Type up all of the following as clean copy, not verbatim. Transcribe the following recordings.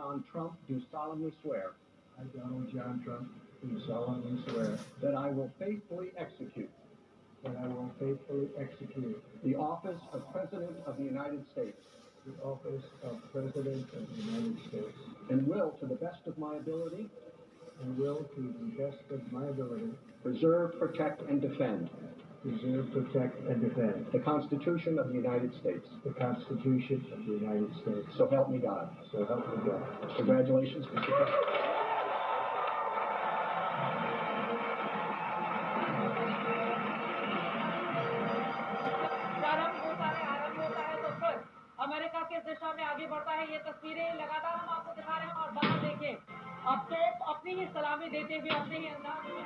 John Trump, do solemnly swear I, Donald John Trump, do solemnly swear that I will faithfully execute that I will faithfully execute the office of President of the United States the office of President of the United States and will, to the best of my ability, and will, to the best of my ability, preserve, protect, and defend preserve, protect, and defend the Constitution of the United States. the Constitution of the United States. So help me God. So help me God. Congratulations, Mr. President. आरंभ होता है तो फिर America किस दिशा में आगे बढ़ता है, ये तस्वीरें लगातार हम आपको दिखा रहे हैं। और बाहर देखिए, अब तो अपनी ही सलामी देते हुए अपने ही अंदाज में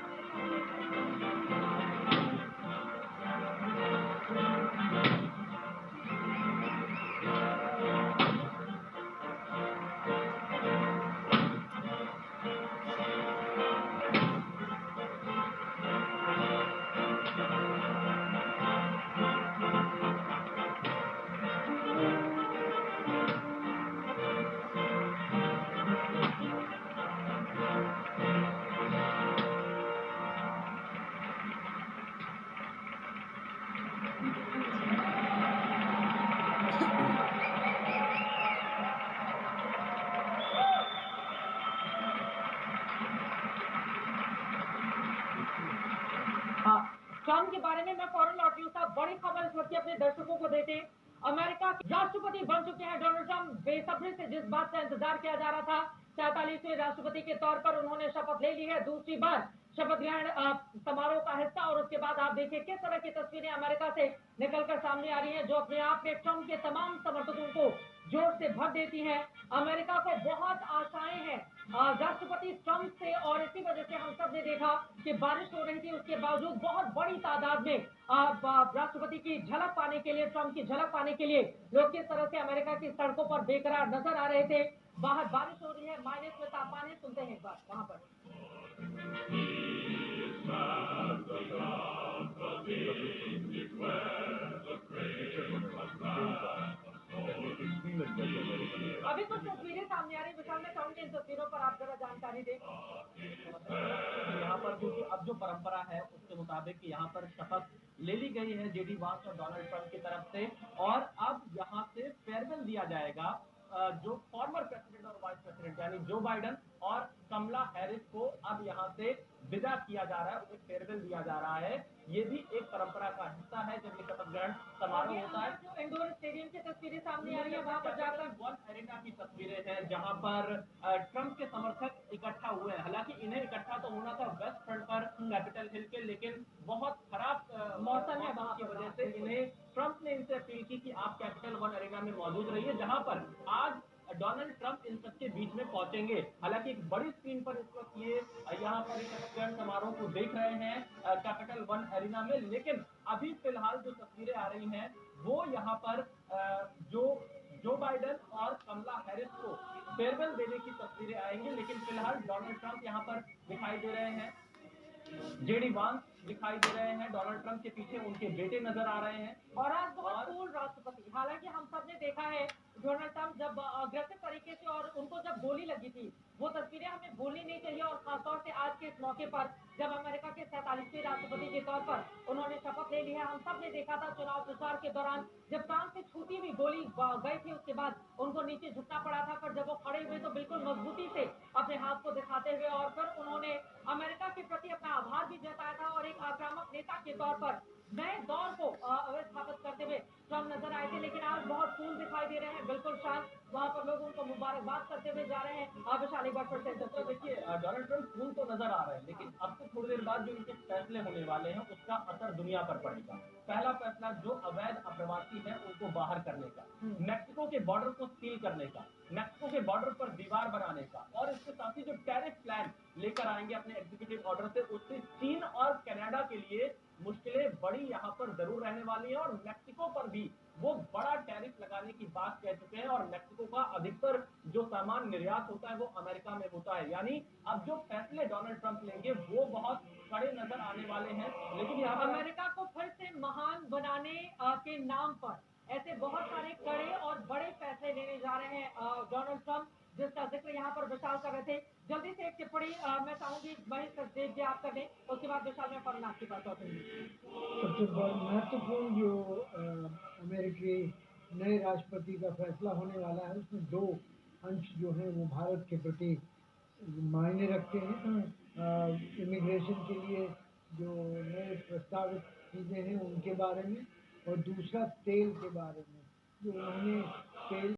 ट्रम्प के बारे में मैं फौरन लौटी हूँ साहब। बड़ी खबर इस वक्त अपने दर्शकों को देते। अमेरिका के राष्ट्रपति बन चुके हैं डोनाल्ड ट्रम्प। बेसब्री से जिस बात का इंतजार किया जा रहा था, 47वें राष्ट्रपति के तौर पर उन्होंने शपथ ले ली है, दूसरी बार शपथ ग्रहण समारोह का हिस्सा। और उसके बाद आप देखिए किस तरह की तस्वीरें अमेरिका से निकलकर सामने आ रही हैं, जो अपने आप में ट्रम्प के तमाम समर्थकों को जोर से भर देती हैं। अमेरिका को बहुत आशाएं हैं राष्ट्रपति ट्रम्प से, और इसी वजह से हम सब ने देखा कि बारिश हो रही थी, उसके बावजूद बहुत बड़ी तादाद में राष्ट्रपति की झलक पाने के लिए, ट्रम्प की झलक पाने के लिए लोग किस तरह से अमेरिका की सड़कों पर बेकरार नजर आ रहे थे। बाहर बारिश हो रही है, माइनस में तापमान है। सुनते हैं एक बार वहां पर। अभी कुछ तस्वीरें सामने आ रही, विशाल में चाहूंगी इन तस्वीरों पर आप जरा जानकारी दें। यहाँ पर अब जो परंपरा है उसके मुताबिक यहाँ पर शपथ ले ली गई है जेडी वांस और डोनाल्ड ट्रंप की तरफ से, और अब यहाँ से फेयरवेल दिया जाएगा जो फॉर्मर प्रेसिडेंट और वाइस प्रेसिडेंट यानी जो बाइडन और कमला हैरिस को अब यहाँ से विदा किया जा रहा है, उन्हें फेयरवेल दिया जा रहा है। ये भी एक परंपरा का हिस्सा है जब ये शपथ ग्रहण समारोह होता है। जो इंडोर स्टेडियम की तस्वीरें सामने आ रही है, वहां पर जाकर वन एरिना की तस्वीरें हैं जहां पर ट्रंप के समर्थक इकट्ठा हुए हैं। हालांकि इन्हें इकट्ठा तो होना था वेस्ट फ्रंट पर कैपिटल हिल के, लेकिन बहुत खराब मौसम है वहां की वजह से इन्हें ट्रंप ने इनसे अपील की कि आप कैपिटल वन एरिना में मौजूद रहिए, जहां पर आज डोनाल्ड ट्रंप इन सबके बीच में पहुंचेंगे। हालांकि एक बड़ी स्क्रीन पर इस वक्त ये यहाँ पर एक शपथ ग्रहण समारोह को देख रहे हैं कैपिटल वन एरिना में, लेकिन अभी फिलहाल जो तस्वीरें आ रही हैं वो यहाँ पर जो बाइडन और कमला हैरिस को फेयरवेल देने की तस्वीरें आएंगी। लेकिन फिलहाल डोनाल्ड ट्रंप यहाँ पर दिखाई दे रहे हैं, जेडी वांस दिखाई दे रहे हैं, डोनाल्ड ट्रंप के पीछे उनके बेटे नजर आ रहे हैं। और आज बहुत कूल राष्ट्रपति, हालांकि हम सब ने देखा है डोनाल्ड ट्रंप जब अग्रेसिव तरीके से और उनको जब गोली लगी थी, वो तस्वीरें हमें भूलनी नहीं चाहिए। और खासतौर से आज के इस मौके पर जब अमेरिका के 47वें राष्ट्रपति के तौर पर उन्होंने शपथ ले ली है, हम सब ने देखा था चुनाव प्रचार के दौरान जब कान से छूटी हुई गोली गई थी, उसके बाद उनको नीचे झुकना पड़ा था। पर जब वो खड़े हुए तो बिल्कुल मजबूती से अपने हाथ को दिखाते हुए और फिर उन्होंने अमेरिका के प्रति अपना आभार भी जताया था, और एक आक्रामक नेता के तौर पर नए दौर को स्थापित करते हुए ट्रम्प नजर आए थे। लेकिन आज बहुत कूल दिखाई दे रहे हैं, बिल्कुल शांत, वहां पर लोग उनको मुबारकबाद करते हुए जा रहे हैं। विशाल एक बार फिर से तो देखिए डोनाल्ड ट्रंप कूल तो नजर आ रहे हैं, लेकिन अब से थोड़ी देर बाद जो इनके फैसले होने वाले हैं उसका असर दुनिया पर पड़ेगा। पहला फैसला जो अवैध अप्रवासी है उनको बाहर करने का, मैक्सिको के बॉर्डर को सील करने का, मैक्सिको के बॉर्डर पर दीवार बनाने का, और इसके साथ ही जो टैरिफ प्लान लेकर आएंगे अपने एग्जीक्यूटिव ऑर्डर से, उससे चीन और कनाडा के लिए मुश्किलें बड़ी यहाँ पर जरूर रहने वाली हैं। और मैक्सिको पर भी वो बड़ा टैरिफ लगाने की बात कह चुके हैं, और मैक्सिको का अधिकतर जो सामान निर्यात होता है वो अमेरिका में होता है। यानी अब जो फैसले डोनाल्ड ट्रंप लेंगे वो बहुत कड़े नजर आने वाले हैं। लेकिन यहाँ अमेरिका को फिर से महान बनाने के नाम पर ऐसे बहुत सारे कड़े और बड़े फैसले लेने जा रहे हैं डोनाल्ड ट्रंप। जिसका जिक्र यहाँ पर विशाल कर रहे थे। जल्दी से एक टिप्पणी मैं चाहूंगी महेश सचदेव जी आप कर दें, उसके बाद विशाल में फौरन आपके पास लौटूंगी। सबसे महत्वपूर्ण जो अमेरिकी नए राष्ट्रपति का फैसला होने वाला है, उसमें दो अंश जो हैं वो भारत के प्रति मायने रखते हैं। इमिग्रेशन के लिए जो नए प्रस्तावित चीज़ें हैं उनके बारे में, और दूसरा तेल के बारे में, जो उन्होंने तेल